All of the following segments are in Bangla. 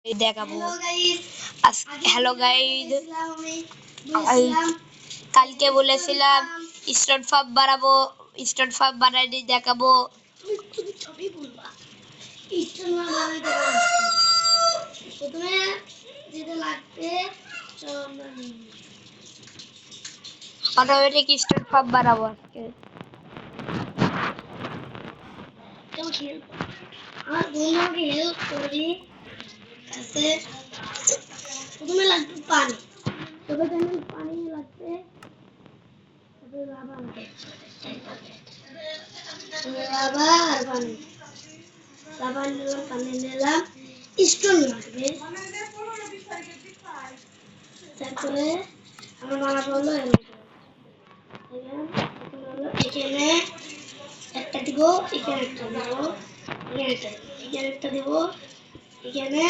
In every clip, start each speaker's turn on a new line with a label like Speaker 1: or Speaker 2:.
Speaker 1: দেখাবো। হ্যালো গাইজ, কালকে বলেছিলাম স্টোন ফার্ম বানাবো, স্টোন ফার্ম বানাই দেখাবো। প্রথমে যেটা লাগবে অটোমেটিক স্টোন ফার্ম বানাবো আজকে। আমার বন্ধুকে হেল্প করি। প্রথমে লাগবে পানি, তবে পানি লাগবে, পানি নিলাম, স্টোন লাগবে। তারপরে আমার মামা বললো এখানে একটা দিব, এখানে একটা দিব, এখানে একটা দিব, এখানে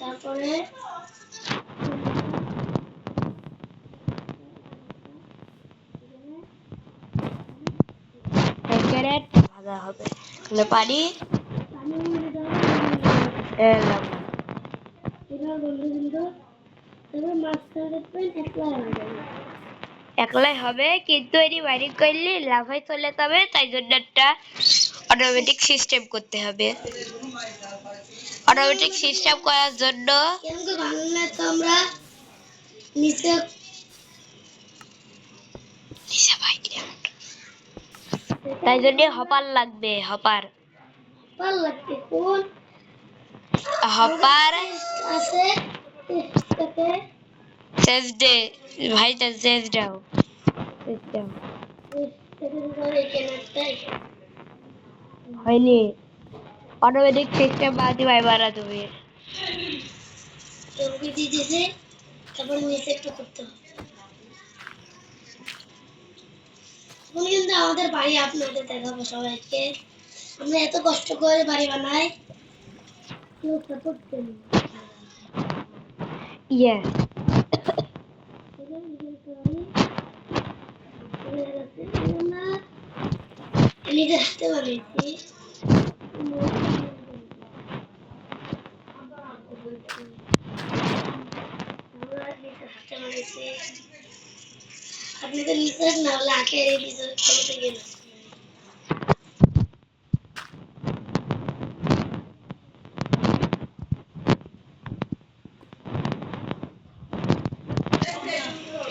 Speaker 1: তারপরে ভাজা হবে পানি একলাই হবে, কিন্তু এটি বাইরে করলে লাভাই চলে যাবে, তাই জন্য একটা অটোমেটিক সিস্টেম করতে হবে। অটোমেটিক সিস্টেম করার জন্য আমরা নিচে তাই জন্য হপার লাগবে। হপার লাগবে, কোন হপার আছে শেষ ডে ভাই, শেষ দাও হয়নি। অটোমেটিক সিস্টেম বাদি ভাই বাড়া তুমি দিয়েছে, তারপর নিচে একটু করতে হবে। কিন্তু আমাদের বাড়ি আপনাদের দেখাবো সবাইকে, আমরা এত কষ্ট করে বাড়ি বানাই, কেউ সাপোর্ট করি। Yes. নিজে হাতে বানিয়েছি। আপনাদের বিশ্বাস না হলে আগে এই বিষয়টা গেল।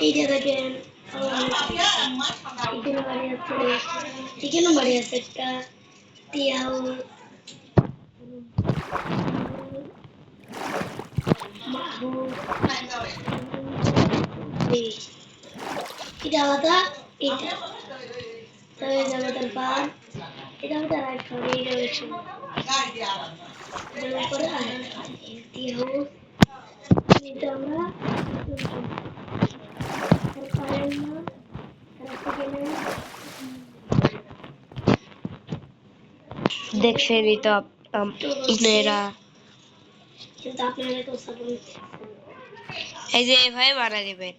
Speaker 1: এইটা দেখেন, এখানে বাড়ি আছে একটা টি হাউস, এটা আলাদা, এটা আমাদের পার, এটা আমাদের রাইট হবে, এটা হচ্ছে উপরে টি হাউস, এটা আমরা দেখছেনই তো আপনারা, কিন্তু আপনারা তো সাপোর্ট, এই যে এভাবে বানা দিবেন।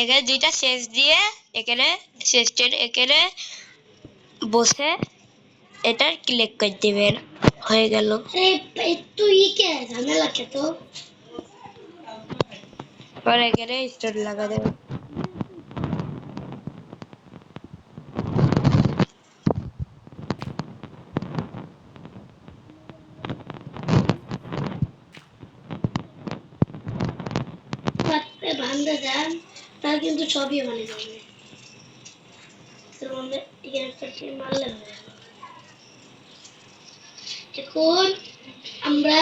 Speaker 1: এখানে দুইটা শেষ দিয়ে এখানে শেষের এখানে বসে এটা ক্লিক করে দিবেন, হয়ে গেল। একটু ইকে ঝামেলা তো পরে এখানে স্টোর লাগা দেবেন। বান্ধা যান তার কিন্তু সবই মানে যাবে, মারলে হবে। এখন আমরা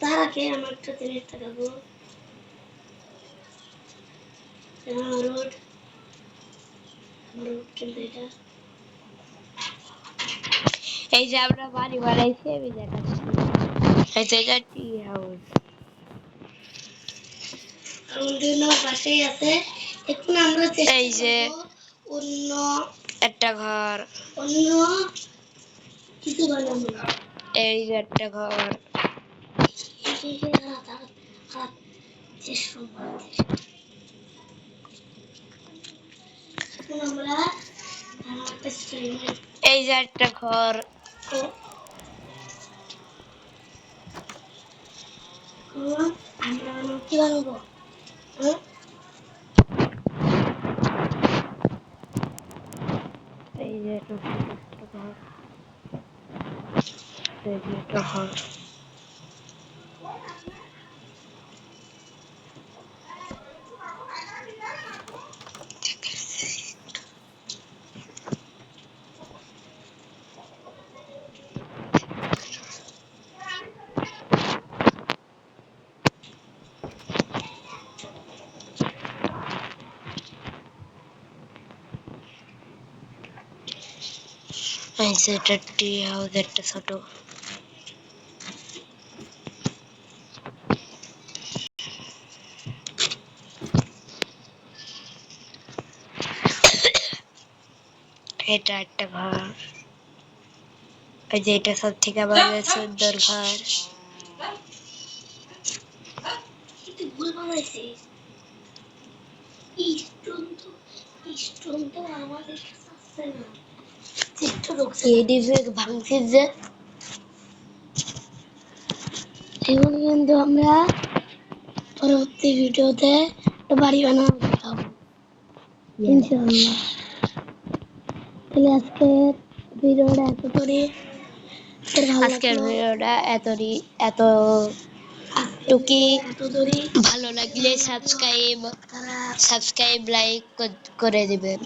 Speaker 1: তার আগে আমার একটা জিনিস দেখাবো, রোড কিন্তু এটা এই যে আমরা বাড়ি বানাইছি, আমি দেখাচ্ছি। এটা টি হাউস, পাশেই আছে। এখন আমরা এই যে অন্য একটা ঘর, অন্য কিছু বানাবো। এই যে একটা ঘর, এই যে একটা ঘর,
Speaker 2: কি বানাবো?
Speaker 1: এই যে একটা ঘর, এই যে একটা ঘর। এই যে এটা টি হাউস একটা ছোট। এটা একটা ঘর। এই যে এটা সব থেকে আবার সুন্দর ঘর।
Speaker 2: ভুল বানাইছিস। স্টোন তো আমাদের কাছে আসছে না। ভাঙছিস যে এখন কিন্তু আমরা পরবর্তী ভিডিওতে একটা বাড়ি বানানো দেখাবো ইনশাআল্লাহ। তাহলে আজকের ভিডিওটা
Speaker 1: আজকের ভিডিওটা এত টুকি। ভালো লাগলে সাবস্ক্রাইব লাইক করে দিবেন।